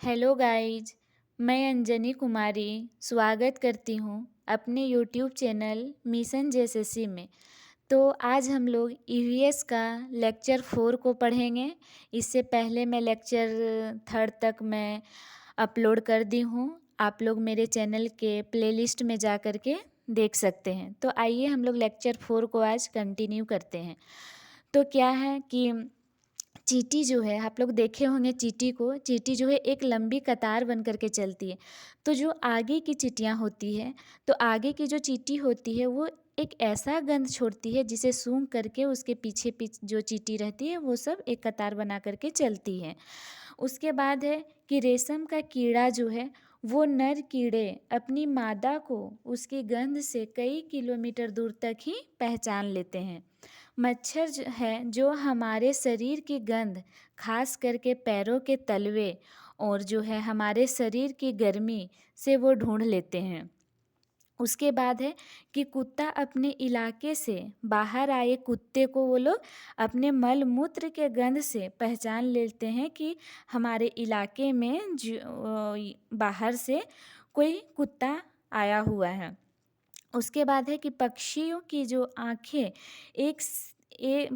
Hello guys. मैं अंजनी कुमारी स्वागत करती हूँ अपने यूट्यूब चैनल मिशन जेएसएससी में। तो आज हम लोग ईवीएस का लेक्चर 4 को पढ़ेंगे। इससे पहले मैं लेक्चर 3 तक मैं अपलोड कर दी हूँ। आप लोग मेरे चैनल के प्लेलिस्ट में जा कर के देख सकते हैं। तो आइए हम लोग लेक्चर 4 को आज कंटिन्यू करते हैं। तो क्या है कि चींटी जो है, आप लोग देखे होंगे चींटी को। चींटी जो है एक लंबी कतार बन करके चलती है। तो जो आगे की चींटियाँ होती है, तो आगे की जो चींटी होती है वो एक ऐसा गंध छोड़ती है जिसे सूंघ करके उसके पीछे जो चींटी रहती है वो सब एक कतार बना करके चलती है। उसके बाद है कि रेशम का कीड़ा जो है वो नर कीड़े अपनी मादा को उसकी गंध से कई किलोमीटर दूर तक ही पहचान लेते हैं। मच्छर है जो हमारे शरीर की गंध, खास करके पैरों के तलवे और जो है हमारे शरीर की गर्मी से वो ढूंढ लेते हैं। उसके बाद है कि कुत्ता अपने इलाके से बाहर आए कुत्ते को वो लोग अपने मल मूत्र के गंध से पहचान लेते हैं कि हमारे इलाके में बाहर से कोई कुत्ता आया हुआ है। उसके बाद है कि पक्षियों की जो आँखें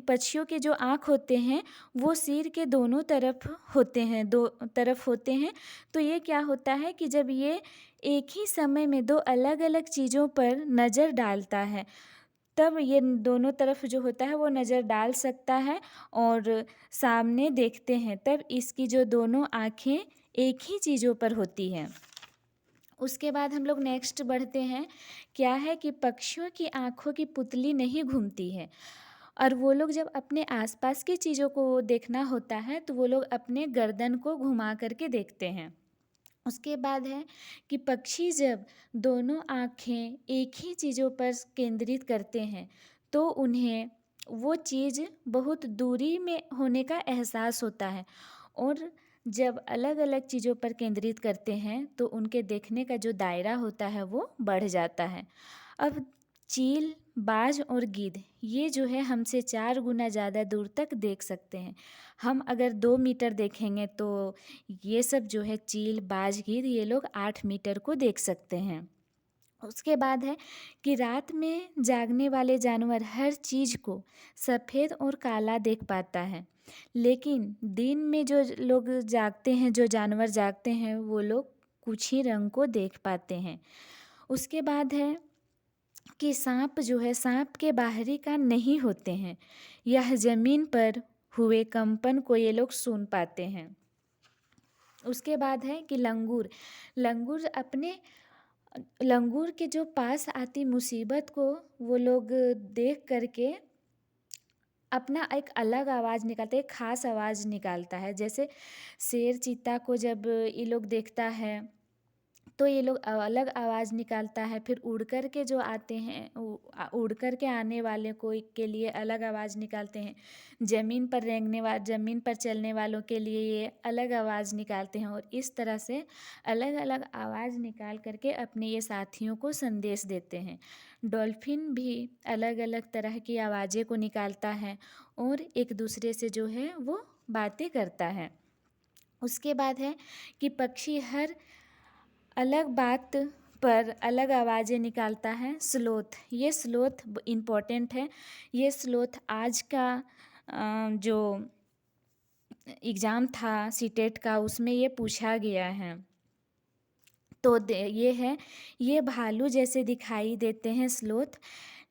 पक्षियों के जो आँख होते हैं वो सिर के दोनों तरफ होते हैं, दो तरफ होते हैं। तो ये क्या होता है कि जब ये एक ही समय में दो अलग अलग चीज़ों पर नज़र डालता है तब ये दोनों तरफ जो होता है वो नज़र डाल सकता है और सामने देखते हैं तब इसकी जो दोनों आँखें एक ही चीज़ों पर होती हैं। उसके बाद हम लोग नेक्स्ट बढ़ते हैं। क्या है कि पक्षियों की आँखों की पुतली नहीं घूमती है और वो लोग जब अपने आसपास की चीज़ों को देखना होता है तो वो लोग अपने गर्दन को घुमा करके देखते हैं। उसके बाद है कि पक्षी जब दोनों आँखें एक ही चीज़ों पर केंद्रित करते हैं तो उन्हें वो चीज़ बहुत दूरी में होने का एहसास होता है और जब अलग अलग चीज़ों पर केंद्रित करते हैं तो उनके देखने का जो दायरा होता है वो बढ़ जाता है। अब चील, बाज और गिद्ध ये जो है हमसे 4 गुना ज़्यादा दूर तक देख सकते हैं। हम अगर 2 मीटर देखेंगे तो ये सब जो है चील, बाज, गिद्ध ये लोग 8 मीटर को देख सकते हैं। उसके बाद है कि रात में जागने वाले जानवर हर चीज़ को सफ़ेद और काला देख पाता है, लेकिन दिन में जो लोग जागते हैं, जो जानवर जागते हैं वो लोग कुछ ही रंग को देख पाते हैं। उसके बाद है कि सांप जो है, सांप के बाहरी कान नहीं होते हैं। यह ज़मीन पर हुए कंपन को ये लोग सुन पाते हैं। उसके बाद है कि लंगूर लंगूर के जो पास आती मुसीबत को वो लोग देख करके अपना एक अलग आवाज़ निकालते हैं, एक ख़ास आवाज़ निकालता है। जैसे शेर चीता को जब ये लोग देखता है तो ये लोग अलग आवाज़ निकालता है। फिर उड़ कर के जो आते हैं उड़ कर के आने वाले को के लिए अलग आवाज़ निकालते हैं। ज़मीन पर चलने वालों के लिए ये अलग आवाज़ निकालते हैं और इस तरह से अलग अलग आवाज़ निकाल करके अपने ये साथियों को संदेश देते हैं। डॉल्फिन भी अलग अलग तरह की आवाज़ें को निकालता है और एक दूसरे से जो है वो बातें करता है। उसके बाद है कि पक्षी हर अलग बात पर अलग आवाज़ें निकालता है। ये स्लोथ इम्पोर्टेंट है। ये स्लोथ आज का जो एग्ज़ाम था सीटेट का उसमें ये पूछा गया है। तो ये भालू जैसे दिखाई देते हैं स्लोथ।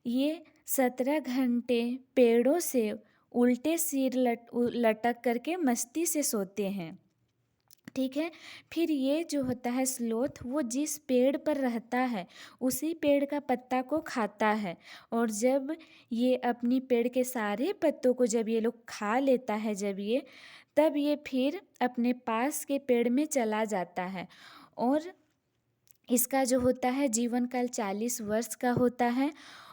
ये 17 घंटे पेड़ों से उल्टे सिर लटक करके मस्ती से सोते हैं। ठीक है। फिर ये जो होता है स्लोथ वो जिस पेड़ पर रहता है उसी पेड़ का पत्ता को खाता है और जब ये अपनी पेड़ के सारे पत्तों को जब ये लोग खा लेता है तब ये फिर अपने पास के पेड़ में चला जाता है और इसका जो होता है जीवन काल 40 वर्ष का होता है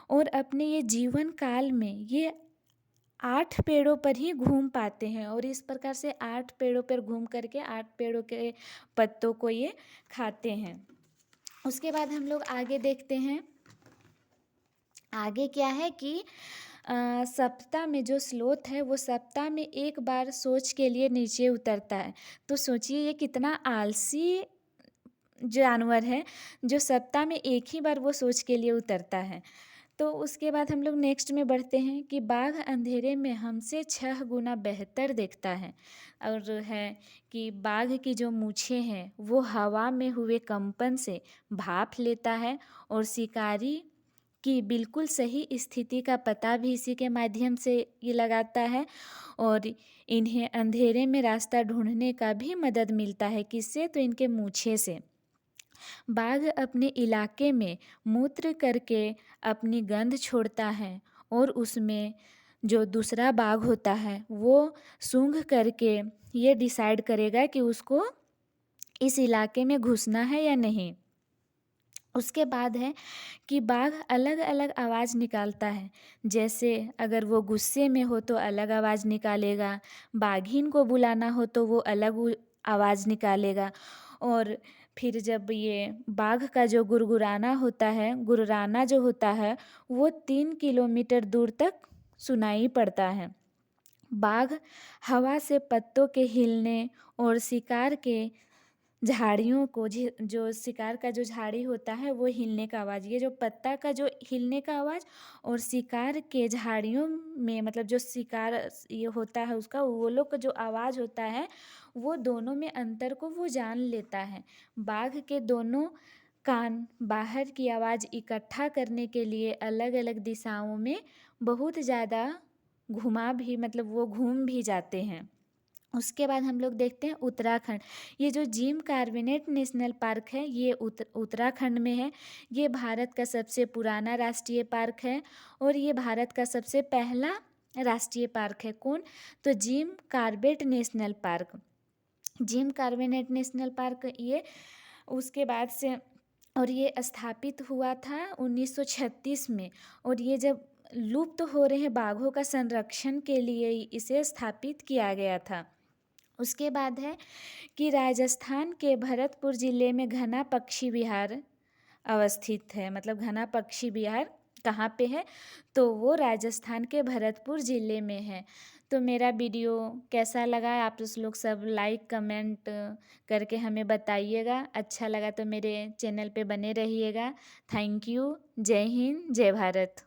और अपने ये जीवन काल में ये 8 पेड़ों पर ही घूम पाते हैं और इस प्रकार से 8 पेड़ों पर घूम करके 8 पेड़ों के पत्तों को ये खाते हैं। उसके बाद हम लोग आगे देखते हैं। आगे क्या है कि सप्ताह में जो स्लोथ है वो सप्ताह में एक बार सोच के लिए नीचे उतरता है। तो सोचिए ये कितना आलसी जानवर है जो सप्ताह में एक ही बार वो सोच के लिए उतरता है। तो उसके बाद हम लोग नेक्स्ट में बढ़ते हैं कि बाघ अंधेरे में हमसे 6 गुना बेहतर देखता है। और है कि बाघ की जो मूँछें हैं वो हवा में हुए कंपन से भाप लेता है और शिकारी की बिल्कुल सही स्थिति का पता भी इसी के माध्यम से ये लगाता है। और इन्हें अंधेरे में रास्ता ढूंढने का भी मदद मिलता है, किससे? तो इनके मूँछें से। बाघ अपने इलाके में मूत्र करके अपनी गंध छोड़ता है और उसमें जो दूसरा बाघ होता है वो सूंघ करके ये डिसाइड करेगा कि उसको इस इलाके में घुसना है या नहीं। उसके बाद है कि बाघ अलग अलग आवाज़ निकालता है। जैसे अगर वो गुस्से में हो तो अलग आवाज़ निकालेगा, बाघिन को बुलाना हो तो वो अलग आवाज़ निकालेगा। और फिर जब ये बाघ का जो गुर्राना जो होता है वो 3 किलोमीटर दूर तक सुनाई पड़ता है। बाघ हवा से पत्तों के हिलने और शिकार के झाड़ियों को जो शिकार का जो झाड़ी होता है वो हिलने का आवाज़, ये जो पत्ता का जो हिलने का आवाज़ और शिकार के झाड़ियों में मतलब जो शिकार ये होता है उसका वो लोग का जो आवाज़ होता है वो दोनों में अंतर को वो जान लेता है। बाघ के दोनों कान बाहर की आवाज़ इकट्ठा करने के लिए अलग अलग दिशाओं में बहुत ज़्यादा वो घूम भी जाते हैं। उसके बाद हम लोग देखते हैं उत्तराखंड। ये जो जिम कॉर्बेट नेशनल पार्क है ये उत्तराखंड में है। ये भारत का सबसे पुराना राष्ट्रीय पार्क है और ये भारत का सबसे पहला राष्ट्रीय पार्क है। कौन? तो Jim Corbett national park. Jim Corbett national park ये उसके बाद से और ये स्थापित हुआ था 1936 में। और ये जब लुप्त हो रहे हैं बाघों का संरक्षण के लिए इसे स्थापित किया गया था। उसके बाद है कि राजस्थान के भरतपुर ज़िले में घना पक्षी विहार अवस्थित है। मतलब घना पक्षी विहार कहाँ पे है? तो वो राजस्थान के भरतपुर ज़िले में है। तो मेरा वीडियो कैसा लगा आप उस लोग सब लाइक कमेंट करके हमें बताइएगा। अच्छा लगा तो मेरे चैनल पे बने रहिएगा। Thank you. जय हिंद, जय भारत।